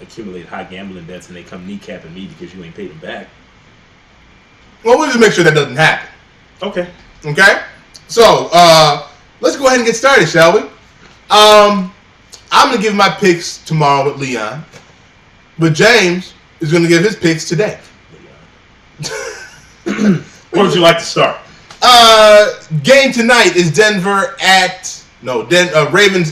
Speaker 2: accumulate high gambling debts and they come kneecapping me because you ain't paid them back.
Speaker 1: Well, we'll just make sure that doesn't happen.
Speaker 2: Okay.
Speaker 1: Okay? So, let's go ahead and get started, shall we? I'm going to give my picks tomorrow with Leon. But James is going to give his picks today.
Speaker 2: Where would you like to start?
Speaker 1: Game tonight is Ravens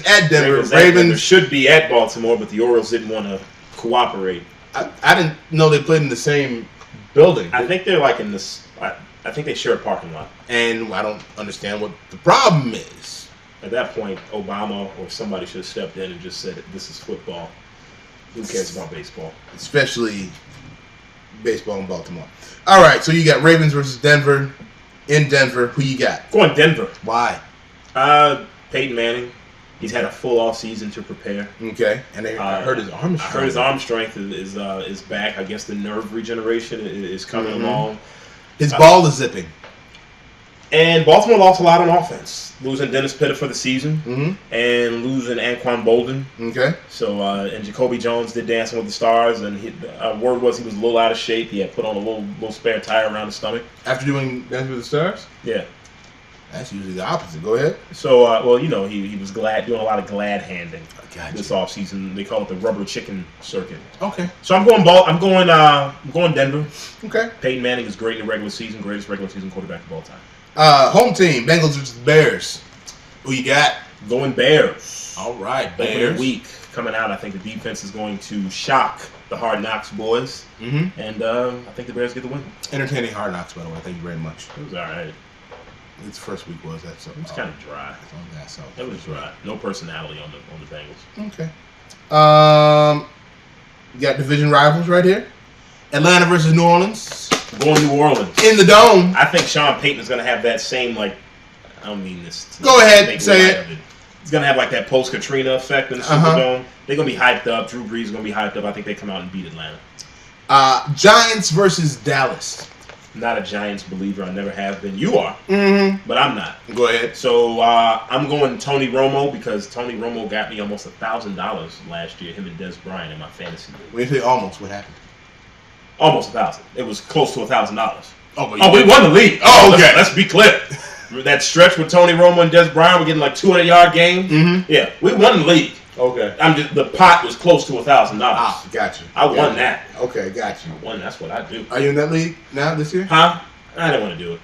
Speaker 1: at Denver.
Speaker 2: Ravens should be at Baltimore, but the Orioles didn't want to cooperate.
Speaker 1: I didn't know they played in the same building.
Speaker 2: I think they're like in this. I think they share a parking lot.
Speaker 1: And I don't understand what the problem is.
Speaker 2: At that point, Obama or somebody should have stepped in and just said, "This is football. Who cares about baseball?"
Speaker 1: Especially baseball in Baltimore. All right, so you got Ravens versus Denver. In Denver, who you got?
Speaker 2: Going Denver.
Speaker 1: Why?
Speaker 2: Peyton Manning. He's had a full off season to prepare.
Speaker 1: Okay, and I heard his arm strength.
Speaker 2: I heard his arm strength is back. I guess the nerve regeneration is coming along.
Speaker 1: His ball is zipping.
Speaker 2: And Baltimore lost a lot on offense, losing Dennis Pitta for the season and losing Anquan Bolden.
Speaker 1: Okay.
Speaker 2: So and Jacoby Jones did Dancing with the Stars, and word was he was a little out of shape. He had put on a little spare tire around his stomach.
Speaker 1: After doing Dancing with the Stars?
Speaker 2: Yeah.
Speaker 1: That's usually the opposite. Go ahead.
Speaker 2: So, he was doing a lot of glad handing this offseason. They call it the rubber chicken circuit.
Speaker 1: Okay.
Speaker 2: So I'm going Denver.
Speaker 1: Okay.
Speaker 2: Peyton Manning is great in the regular season, greatest regular season quarterback of all time.
Speaker 1: Home team, Bengals versus Bears. Who you got?
Speaker 2: Going Bears.
Speaker 1: All right,
Speaker 2: Bears. Opening week coming out, I think the defense is going to shock the Hard Knocks boys. Mm-hmm. And I think the Bears get the win.
Speaker 1: Entertaining Hard Knocks, by the way. Thank you very much.
Speaker 2: It was all right.
Speaker 1: Its first week was that, so
Speaker 2: it was kind of dry. It was dry. No personality on the Bengals.
Speaker 1: Okay. You got division rivals right here. Atlanta versus New Orleans.
Speaker 2: Going New Orleans
Speaker 1: in the Dome.
Speaker 2: I think Sean Payton is going to have that same I don't mean this.
Speaker 1: Go ahead, say it.
Speaker 2: It's going to have like that post Katrina effect in the Superdome. They're going to be hyped up. Drew Brees is going to be hyped up. I think they come out and beat Atlanta.
Speaker 1: Giants versus Dallas.
Speaker 2: Not a Giants believer. I never have been. You are, but I'm not.
Speaker 1: Go ahead.
Speaker 2: So I'm going Tony Romo because Tony Romo got me almost $1,000 last year. Him and Des Bryant in my fantasy league.
Speaker 1: When you say almost, what happened?
Speaker 2: Almost $1,000. It was close to $1,000.
Speaker 1: Oh,
Speaker 2: we won the league.
Speaker 1: Oh, okay.
Speaker 2: Let's be clear. That stretch with Tony Romo and Des Bryant, we're getting like 200-yard games. Mm-hmm. Yeah, we won the league.
Speaker 1: Okay.
Speaker 2: The pot was close to $1,000.
Speaker 1: Ah, got you.
Speaker 2: I won that.
Speaker 1: Okay, got you.
Speaker 2: I won. That's what I do.
Speaker 1: Are you in that league now this year?
Speaker 2: Huh? I didn't want to do it.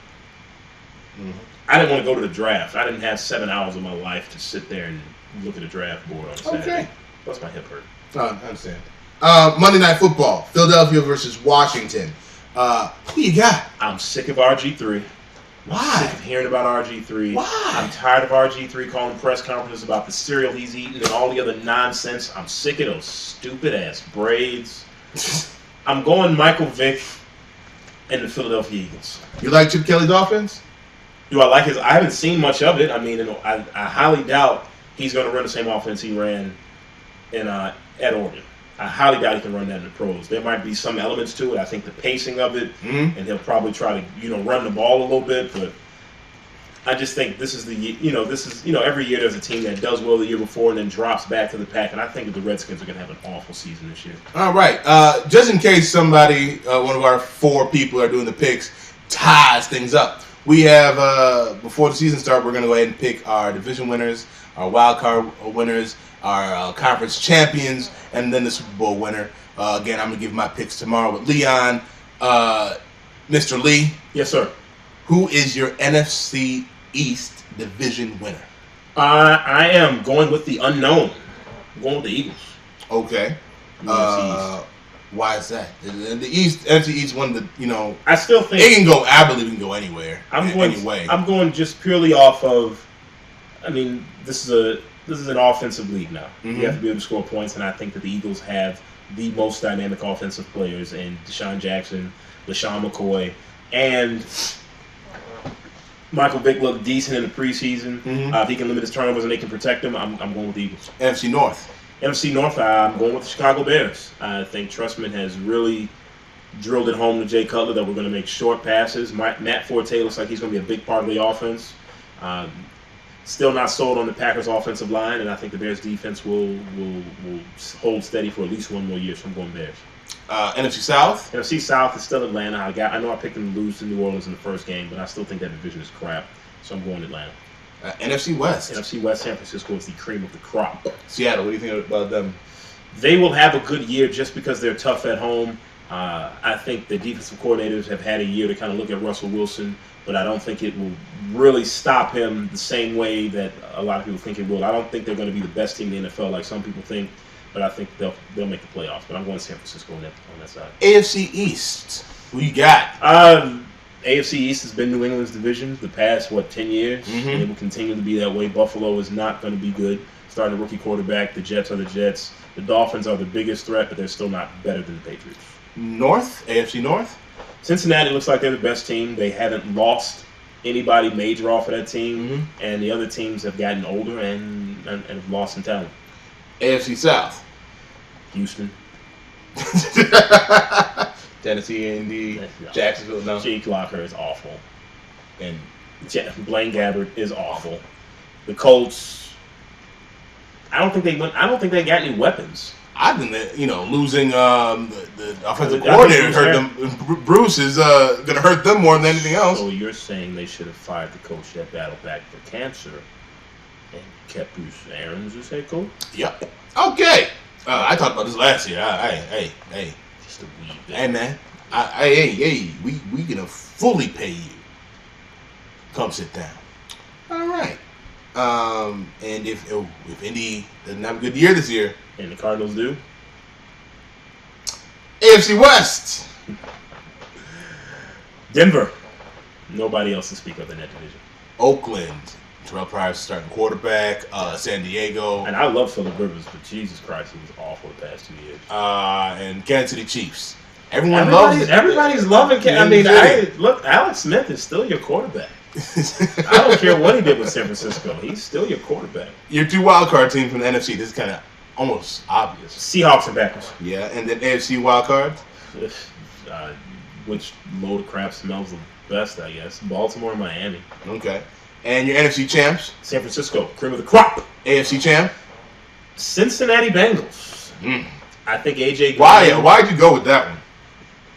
Speaker 2: Mm-hmm. I didn't want to go to the draft. I didn't have 7 hours of my life to sit there and look at a draft board on Saturday. Okay. Plus my hip hurt.
Speaker 1: I understand. Monday Night Football, Philadelphia versus Washington. Who you got?
Speaker 2: I'm sick of RG3.
Speaker 1: Why?
Speaker 2: I'm sick of hearing about RG3.
Speaker 1: Why?
Speaker 2: I'm tired of RG3 calling press conferences about the cereal he's eating and all the other nonsense. I'm sick of those stupid-ass braids. I'm going Michael Vick and the Philadelphia Eagles.
Speaker 1: You like Chip Kelly's offense?
Speaker 2: Do I like his? I haven't seen much of it. I mean, I highly doubt he's going to run the same offense he ran at Oregon. I highly doubt he can run that in the pros. There might be some elements to it. I think the pacing of it, and he'll probably try to run the ball a little bit. But I just think this is every year there's a team that does well the year before and then drops back to the pack. And I think that the Redskins are going to have an awful season this year.
Speaker 1: All right, just in case somebody, one of our 4 people are doing the picks, ties things up. We have before the season starts, we're going to go ahead and pick our division winners, our wild card winners, our conference champions, and then the Super Bowl winner. Again, I'm going to give my picks tomorrow with Leon. Mr. Lee.
Speaker 2: Yes, sir.
Speaker 1: Who is your NFC East division winner?
Speaker 2: I am going with the unknown. I'm going with the Eagles.
Speaker 1: Okay. Why is that? The East, NFC East one,
Speaker 2: I still think
Speaker 1: it can go. I believe it can go anywhere.
Speaker 2: I'm going just purely off of. I mean, this is an offensive league now.
Speaker 1: Mm-hmm.
Speaker 2: You have to be able to score points, and I think that the Eagles have the most dynamic offensive players in Deshaun Jackson, LaShawn McCoy, and Michael Vick looked decent in the preseason.
Speaker 1: Mm-hmm.
Speaker 2: If he can limit his turnovers and they can protect him, I'm going with the Eagles.
Speaker 1: NFC North.
Speaker 2: NFC North, I'm going with the Chicago Bears. I think Trustman has really drilled it home to Jay Cutler that we're going to make short passes. Matt Forte looks like he's going to be a big part of the offense. Still not sold on the Packers' offensive line, and I think the Bears' defense will hold steady for at least one more year. So I'm going Bears.
Speaker 1: NFC South.
Speaker 2: NFC South is still Atlanta. I know I picked them to lose to New Orleans in the first game, but I still think that division is crap. So I'm going Atlanta.
Speaker 1: NFC West.
Speaker 2: NFC West, San Francisco is the cream of the crop.
Speaker 1: Seattle, what do you think about them?
Speaker 2: They will have a good year just because they're tough at home. I think the defensive coordinators have had a year to kind of look at Russell Wilson, but I don't think it will really stop him the same way that a lot of people think it will. I don't think they're going to be the best team in the NFL like some people think, but I think they'll make the playoffs. But I'm going San Francisco on that side.
Speaker 1: AFC East, who you got?
Speaker 2: AFC East has been New England's division the past, 10 years?
Speaker 1: Mm-hmm.
Speaker 2: And it will continue to be that way. Buffalo is not going to be good. Starting a rookie quarterback. The Jets are the Jets. The Dolphins are the biggest threat, but they're still not better than the Patriots.
Speaker 1: North? AFC North?
Speaker 2: Cincinnati looks like they're the best team. They haven't lost anybody major off of that team.
Speaker 1: Mm-hmm.
Speaker 2: And the other teams have gotten older and have lost some talent.
Speaker 1: AFC South?
Speaker 2: Houston.
Speaker 1: Tennessee, Indy, Jacksonville, no.
Speaker 2: Jake Locker is awful.
Speaker 1: And
Speaker 2: Blaine Gabbert is awful. The Colts, I don't think they got any weapons.
Speaker 1: I think that, losing the offensive coordinator hurt them. Bruce is going to hurt them more than anything else.
Speaker 2: So you're saying they should have fired the coach that battled back for cancer and kept Bruce Arians as head coach?
Speaker 1: Yep. Okay. I talked about this last year. Hey.
Speaker 2: Just a weed.
Speaker 1: Hey, man. We gonna fully pay you. Come sit down. All right. And if Indy doesn't have a good year this year,
Speaker 2: and the Cardinals do,
Speaker 1: AFC West.
Speaker 2: Denver. Nobody else to speak of in that division.
Speaker 1: Oakland. Terrell Pryor's starting quarterback. San Diego.
Speaker 2: And I love Phillip Rivers, but Jesus Christ, he was awful the past 2 years.
Speaker 1: And Kansas City Chiefs. Everybody's
Speaker 2: loving. Look, Alex Smith is still your quarterback. I don't care what he did with San Francisco. He's still your quarterback.
Speaker 1: Your 2 wildcard teams from the NFC. This is kind of almost obvious.
Speaker 2: Seahawks and Packers.
Speaker 1: Yeah, and then AFC wildcards.
Speaker 2: Which load of crap smells the best, I guess. Baltimore and Miami.
Speaker 1: Okay. And your NFC champs?
Speaker 2: San Francisco, cream of the crop.
Speaker 1: AFC champ?
Speaker 2: Cincinnati Bengals. I think AJ Green.
Speaker 1: Why'd you go with that one?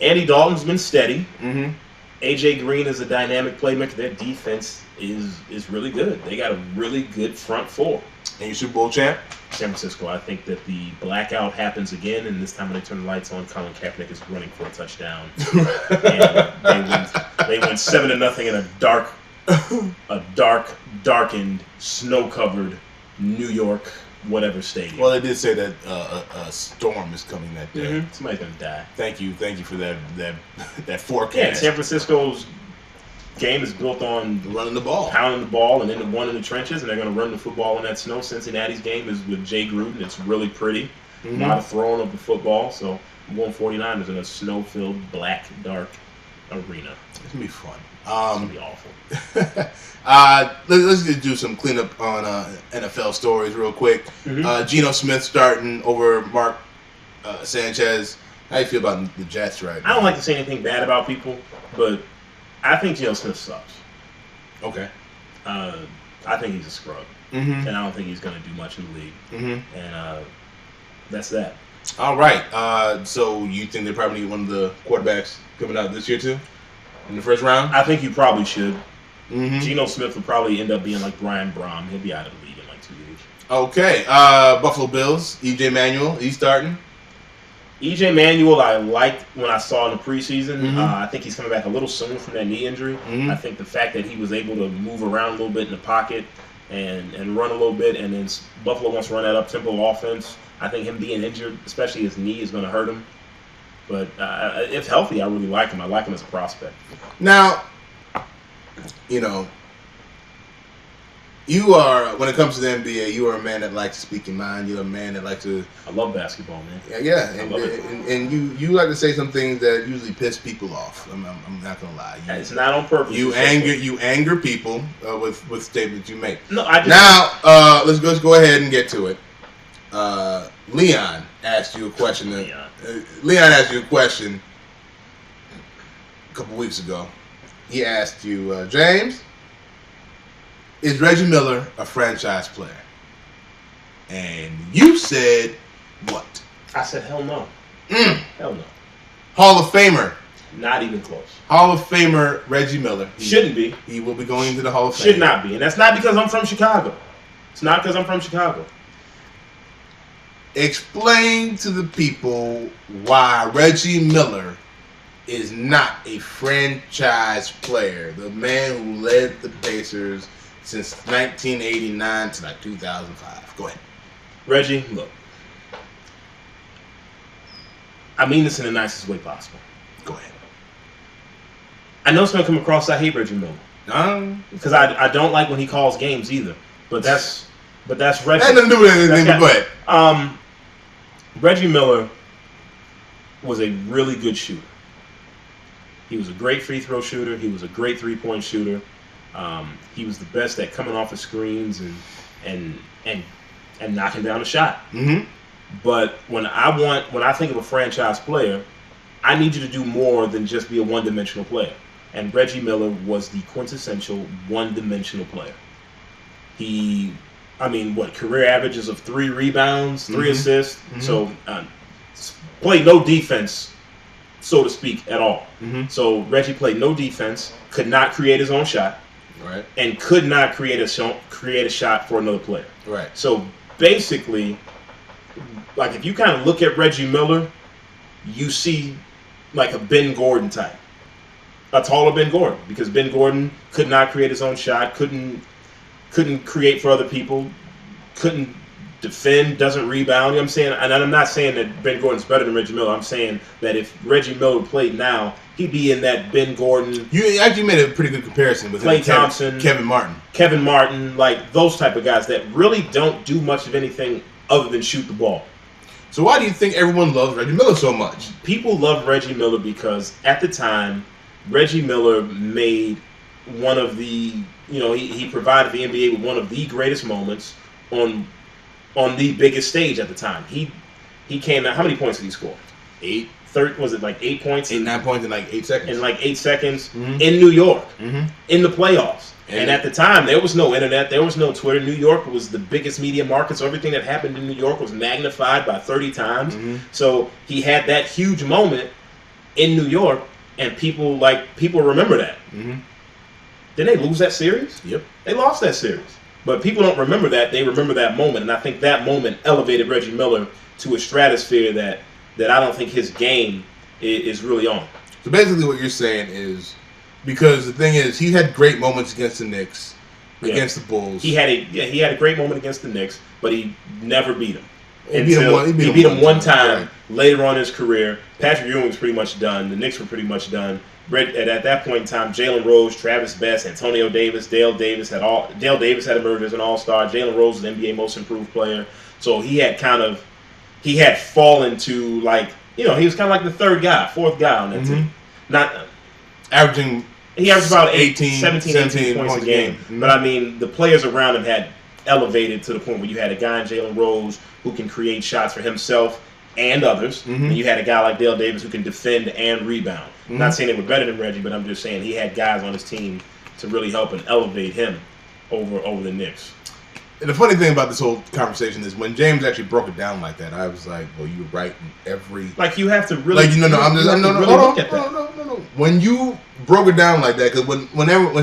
Speaker 2: Andy Dalton's been steady.
Speaker 1: Mm-hmm.
Speaker 2: AJ Green is a dynamic playmaker. Their defense is really good. They got a really good front 4.
Speaker 1: And your Super Bowl champ?
Speaker 2: San Francisco. I think that the blackout happens again, and this time when they turn the lights on, Colin Kaepernick is running for a touchdown. And they win 7-0 in a darkened, snow-covered New York whatever stadium.
Speaker 1: Well, they did say that a storm is coming that day.
Speaker 2: Mm-hmm. Somebody's gonna die.
Speaker 1: Thank you for that forecast.
Speaker 2: Yeah, San Francisco's game is built on
Speaker 1: running the ball,
Speaker 2: pounding the ball, and then one in the trenches, and they're gonna run the football in that snow. Cincinnati's game is with Jay Gruden. It's really pretty.
Speaker 1: Mm-hmm.
Speaker 2: A lot of throwing of the football. So I'm going 49ers in a snow-filled, black, dark arena.
Speaker 1: It's gonna be fun.
Speaker 2: It's gonna be awful.
Speaker 1: Let's just do some cleanup on NFL stories real quick. Geno Smith starting over Mark Sanchez. How you feel about the Jets right now?
Speaker 2: I don't like to say anything bad about people, but I think Geno Smith sucks.
Speaker 1: Okay.
Speaker 2: I think he's a scrub, and I don't think he's going to do much in the league. And that's that.
Speaker 1: All right. So you think they probably need one of the quarterbacks coming out this year too, in the first round?
Speaker 2: I think you probably should. Geno Smith will probably end up being like Brian Brom. He'll be out of the league in like 2 years.
Speaker 1: Okay. Buffalo Bills. EJ Manuel. He's starting.
Speaker 2: EJ Manuel, I liked when I saw in the preseason. I think he's coming back a little soon from that knee injury. I think the fact that he was able to move around a little bit in the pocket and run a little bit, and then Buffalo wants to run that up-tempo offense. I think him being injured, especially his knee, is going to hurt him. But if healthy, I really like him. I like him as a prospect.
Speaker 1: Now, you know, you are, when it comes to the NBA, you are a man that likes to speak your mind. You're a man that likes to...
Speaker 2: I love basketball, man.
Speaker 1: Yeah,
Speaker 2: I love it.
Speaker 1: And you like to say some things that usually piss people off. I'm not going to lie.
Speaker 2: It's not on purpose.
Speaker 1: You anger people with statements you make.
Speaker 2: No, I just...
Speaker 1: Now, let's go ahead and get to it. Leon asked you a question. Leon asked you a question a couple weeks ago. He asked you, James, is Reggie Miller a franchise player? And you said what?
Speaker 2: I said, hell no. Hell no.
Speaker 1: Hall of Famer.
Speaker 2: Not even close.
Speaker 1: Hall of Famer Reggie Miller.
Speaker 2: Shouldn't be.
Speaker 1: He will be going into the Hall of Fame.
Speaker 2: Should not be. And that's not because I'm from Chicago. It's not because I'm from Chicago.
Speaker 1: Explain to the people why Reggie Miller is not a franchise player. The man who led the Pacers since 1989 to like 2005. Go ahead.
Speaker 2: Reggie, look. I mean this in the nicest way possible.
Speaker 1: Go ahead.
Speaker 2: I know it's going to come across I hate Reggie Miller. Because I don't like when he calls games either. But that's Reggie.
Speaker 1: That doesn't do with anything, but go ahead.
Speaker 2: Reggie Miller was a really good shooter. He was a great free throw shooter. He was a great 3-point shooter. He was the best at coming off of screens and knocking down a shot. But when I think of a franchise player, I need you to do more than just be a one-dimensional player. And Reggie Miller was the quintessential one-dimensional player. Career averages of 3 rebounds, 3 assists. So played no defense, so to speak, at all. So Reggie played no defense, could not create his own shot,
Speaker 1: right,
Speaker 2: and could not create a shot for another player.
Speaker 1: Right.
Speaker 2: So basically, like if you kind of look at Reggie Miller, you see like a Ben Gordon type, a taller Ben Gordon, because Ben Gordon could not create his own shot, couldn't create for other people, couldn't defend, doesn't rebound. You know what I'm saying? And I'm not saying that Ben Gordon's better than Reggie Miller. I'm saying that if Reggie Miller played now, he'd be in that Ben Gordon.
Speaker 1: You actually made a pretty good comparison with
Speaker 2: Klay Thompson,
Speaker 1: Kevin Martin,
Speaker 2: like those type of guys that really don't do much of anything other than shoot the ball.
Speaker 1: So why do you think everyone loves Reggie Miller so much?
Speaker 2: People love Reggie Miller because at the time, Reggie Miller made one of the, he provided the NBA with one of the greatest moments on the biggest stage at the time. He came out. How many points did he score?
Speaker 1: 8.
Speaker 2: Was it like 8 points?
Speaker 1: 9 points in like 8 seconds.
Speaker 2: In like 8 seconds in New York, in the playoffs. And at the time, there was no internet, there was no Twitter. New York was the biggest media market, so everything that happened in New York was magnified by 30 times. So he had that huge moment in New York, and people remember that. Did they lose that series?
Speaker 1: Yep.
Speaker 2: They lost that series. But people don't remember that. They remember that moment. And I think that moment elevated Reggie Miller to a stratosphere that I don't think his game is really on.
Speaker 1: So basically what you're saying is, because the thing is, he had great moments against the Knicks, against the Bulls.
Speaker 2: He had a great moment against the Knicks, but he never beat them.
Speaker 1: He beat him
Speaker 2: one time
Speaker 1: right.
Speaker 2: Later on in his career. Patrick Ewing was pretty much done. The Knicks were pretty much done. At that point in time, Jalen Rose, Travis Best, Antonio Davis, Dale Davis had emerged as an all-star. Jalen Rose was the NBA Most Improved Player. So he had fallen to he was kind of like the fourth guy on that team.
Speaker 1: averaging.
Speaker 2: He averaged about
Speaker 1: 17
Speaker 2: 18 points a game.
Speaker 1: Mm-hmm.
Speaker 2: But I mean, the players around him had elevated to the point where you had a guy in Jalen Rose who can create shots for himself and others, and you had a guy like Dale Davis who can defend and rebound. I'm not saying they were better than Reggie, but I'm just saying he had guys on his team to really help and elevate him over the Knicks.
Speaker 1: And the funny thing about this whole conversation is when James actually broke it down like that, I was like, "Well, you're right in every."
Speaker 2: Like you have to really.
Speaker 1: Like no,
Speaker 2: look at that.
Speaker 1: No. When you broke it down like that, because when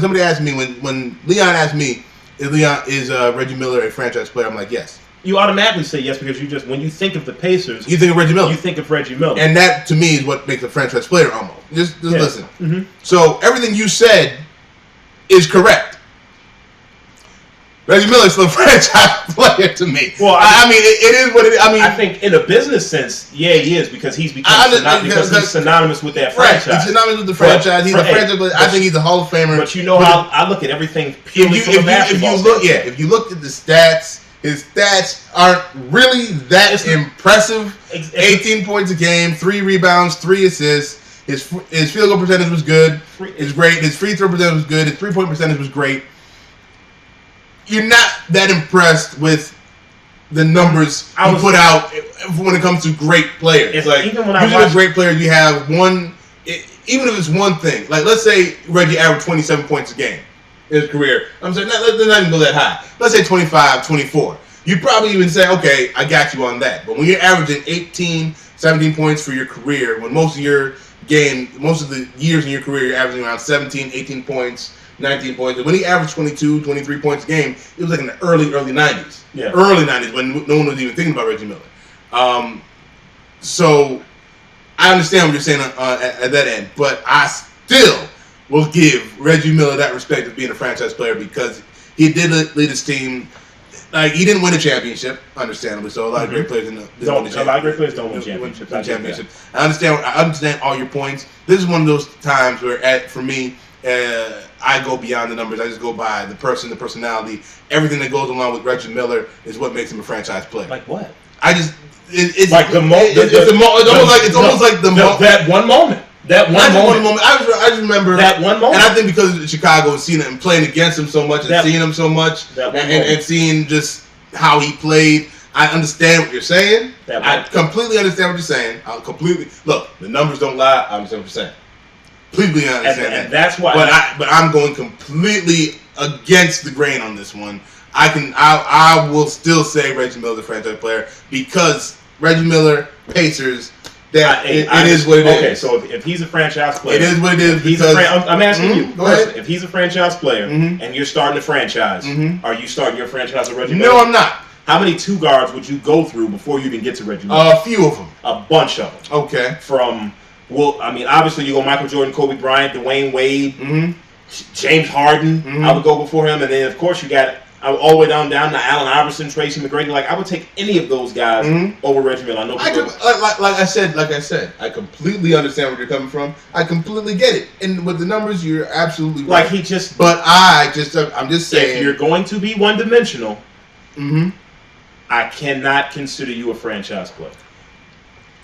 Speaker 1: somebody asked me, when Leon asked me, is Reggie Miller a franchise player? I'm like, yes.
Speaker 2: You automatically say yes because when you think of the Pacers,
Speaker 1: you think of Reggie Miller.
Speaker 2: You think of Reggie Miller,
Speaker 1: and that to me is what makes a franchise player almost. Just listen.
Speaker 2: Mm-hmm.
Speaker 1: So everything you said is correct. Reggie Miller is still a franchise player to me. Well, I mean, it is what it is. I mean,
Speaker 2: I think in a business sense, yeah, he is because he's become he's synonymous with that franchise.
Speaker 1: Right, he's synonymous with the franchise. He's a franchise player. I think he's a Hall of Famer.
Speaker 2: But you know how I look at everything purely from a basketball standpoint.
Speaker 1: If you looked at the stats, his stats aren't really that impressive. 18 points a game, 3 rebounds, 3 assists. His field goal percentage was good. It's great. His free throw percentage was good. His 3-point percentage was great. You're not that impressed with the numbers you put out when it comes to great players.
Speaker 2: It's
Speaker 1: like
Speaker 2: even when I
Speaker 1: usually a great player, you have one. Even if it's one thing, like let's say Reggie averaged 27 points a game in his career. I'm saying let's not even go that high. Let's say 25, 24. You'd probably even say, okay, I got you on that. But when you're averaging 18, 17 points for your career, when most of the years in your career, you're averaging around 17, 18 points. 19 points. And when he averaged 22, 23 points a game, it was like in the early 90s. Yeah. Early 90s when no one was even thinking about Reggie Miller. So I understand what you're saying at that end, but I still will give Reggie Miller that respect of being a franchise player because he did lead his team. Like he didn't win a championship, understandably. So a lot of great players didn't win a championship.
Speaker 2: A lot of great players don't win championships.
Speaker 1: I understand all your points. This is one of those times where, for me, I go beyond the numbers. I just go by the person, the personality, everything that goes along with Reggie Miller is what makes him a franchise player.
Speaker 2: Like what?
Speaker 1: It's
Speaker 2: like the moment.
Speaker 1: It's almost like
Speaker 2: that one moment. That one moment.
Speaker 1: I just remember
Speaker 2: that one moment.
Speaker 1: And I think because of Chicago and seeing him playing against him so much and seeing him so much and seeing just how he played, I understand what you're saying. I completely understand what you're saying. Look, the numbers don't lie. I understand what you're saying. Completely understand that.
Speaker 2: And that's why.
Speaker 1: But I'm going completely against the grain on this one. I will still say Reggie Miller, the franchise player, because Reggie Miller, Pacers. It is what it is.
Speaker 2: Okay, so if he's a franchise player,
Speaker 1: it is what it is.
Speaker 2: I'm asking you.
Speaker 1: Go ahead.
Speaker 2: If he's a franchise player and you're starting a franchise, are you starting your franchise with Reggie Miller?
Speaker 1: No, I'm not.
Speaker 2: How many 2 guards would you go through before you even get to Reggie Miller?
Speaker 1: A few of them.
Speaker 2: A bunch of them.
Speaker 1: Okay.
Speaker 2: Obviously you go Michael Jordan, Kobe Bryant, Dwayne Wade, James Harden. I would go before him, and then of course you got all the way down to Allen Iverson, Tracy McGrady. Like I would take any of those guys over Reggie Miller. I know.
Speaker 1: Like I said, I completely understand where you're coming from. I completely get it, and with the numbers, you're absolutely right. I'm just saying,
Speaker 2: if you're going to be one-dimensional, I cannot consider you a franchise player.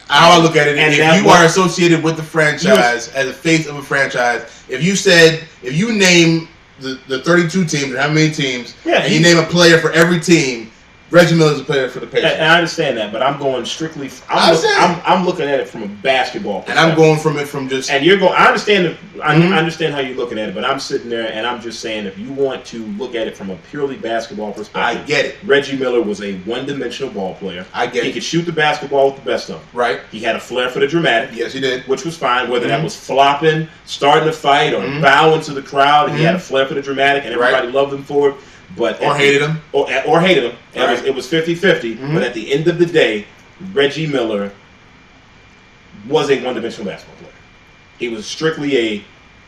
Speaker 1: How I look at it, if you are associated with the franchise as a face of a franchise, if you name the 32 teams and how many teams, and you name a player for every team, Reggie Miller is a player for the Pacers.
Speaker 2: And I understand that, but I'm going strictly. I'm looking at it from a basketball perspective.
Speaker 1: And I'm going from it from just.
Speaker 2: And you're going. I understand. I understand how you're looking at it, but I'm sitting there and I'm just saying, if you want to look at it from a purely basketball perspective,
Speaker 1: I get it.
Speaker 2: Reggie Miller was a one-dimensional ball player.
Speaker 1: I get it.
Speaker 2: He could shoot the basketball with the best of them.
Speaker 1: Right.
Speaker 2: He had a flair for the dramatic.
Speaker 1: Yes, he did.
Speaker 2: Which was fine, whether that was flopping, starting a fight, or bowing to the crowd. He had a flair for the dramatic, and everybody loved him for it.
Speaker 1: Or hated him.
Speaker 2: Or hated him. Right. It was 50-50. But at the end of the day, Reggie Miller was a one-dimensional basketball player. He was strictly a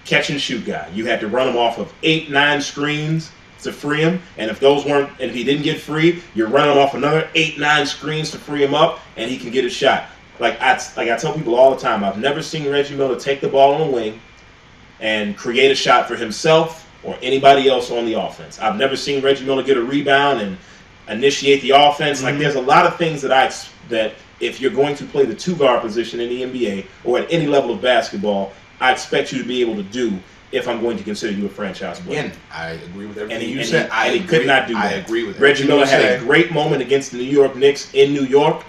Speaker 2: catch-and-shoot guy. You had to run him off of 8-9 screens to free him. And if he didn't get free, you're running him off another 8-9 screens to free him up, and he can get a shot. Like I tell people all the time, I've never seen Reggie Miller take the ball on the wing and create a shot for himself or anybody else on the offense. I've never seen Reggie Miller get a rebound and initiate the offense. Like there's a lot of things that if you're going to play the 2-guard position in the NBA or at any level of basketball, I expect you to be able to do if I'm going to consider you a franchise player.
Speaker 1: Again, I agree with everything
Speaker 2: And
Speaker 1: you said.
Speaker 2: He could not do that.
Speaker 1: I agree with
Speaker 2: Reggie
Speaker 1: everything
Speaker 2: Miller
Speaker 1: you
Speaker 2: had
Speaker 1: said.
Speaker 2: a great moment against the New York Knicks in New York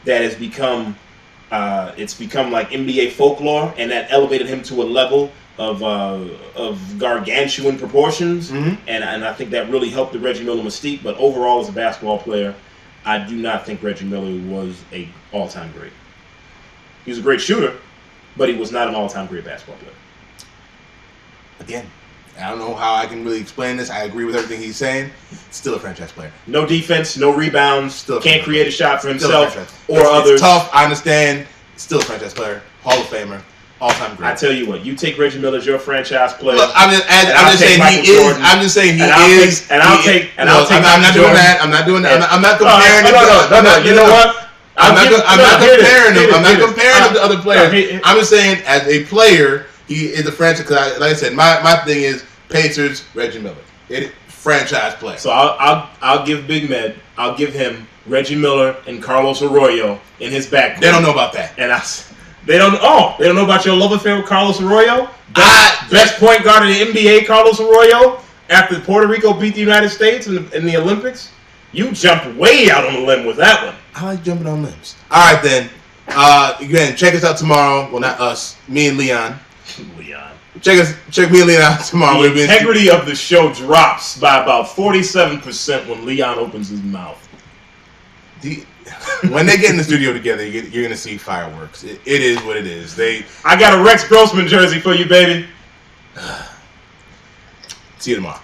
Speaker 2: that has become it's become like NBA folklore, and that elevated him to a level of gargantuan proportions, and I think that really helped the Reggie Miller mystique. But overall, as a basketball player, I do not think Reggie Miller was a all-time great. He was a great shooter, but he was not an all-time great basketball player.
Speaker 1: Again, I don't know how I can really explain this. I agree with everything he's saying. Still a franchise player.
Speaker 2: No defense, no rebounds,
Speaker 1: Still
Speaker 2: can't create a shot for
Speaker 1: Still
Speaker 2: himself or others.
Speaker 1: It's tough, I understand. Still a franchise player. Hall of Famer. All-time great.
Speaker 2: I tell you what, you take Reggie Miller as your franchise player.
Speaker 1: Look, I'm just saying he is. I'm just saying he is. I'm not doing that. I'm not doing that. I'm not comparing him.
Speaker 2: No. You know what?
Speaker 1: I'm not comparing him. I'm not comparing him to other players. I'm just saying, as a player, he is a franchise. Because, like I said, my thing is Pacers, Reggie Miller, franchise player.
Speaker 2: So I'll give Big Med. I'll give him Reggie Miller and Carlos Arroyo in his backcourt.
Speaker 1: They don't know about that.
Speaker 2: And they don't know about your love affair with Carlos Arroyo. Best point guard in the NBA, Carlos Arroyo. After Puerto Rico beat the United States in the Olympics, you jumped way out on the limb with that one.
Speaker 1: I like jumping on limbs. All right, then. Again, check us out tomorrow. Well, not us. Me and Leon. Check me and Leon out tomorrow.
Speaker 2: The integrity of the show drops by about 47% when Leon opens his mouth.
Speaker 1: When they get in the studio together, you're going to see fireworks. It is what it is.
Speaker 2: I got a Rex Grossman jersey for you, baby.
Speaker 1: See you tomorrow.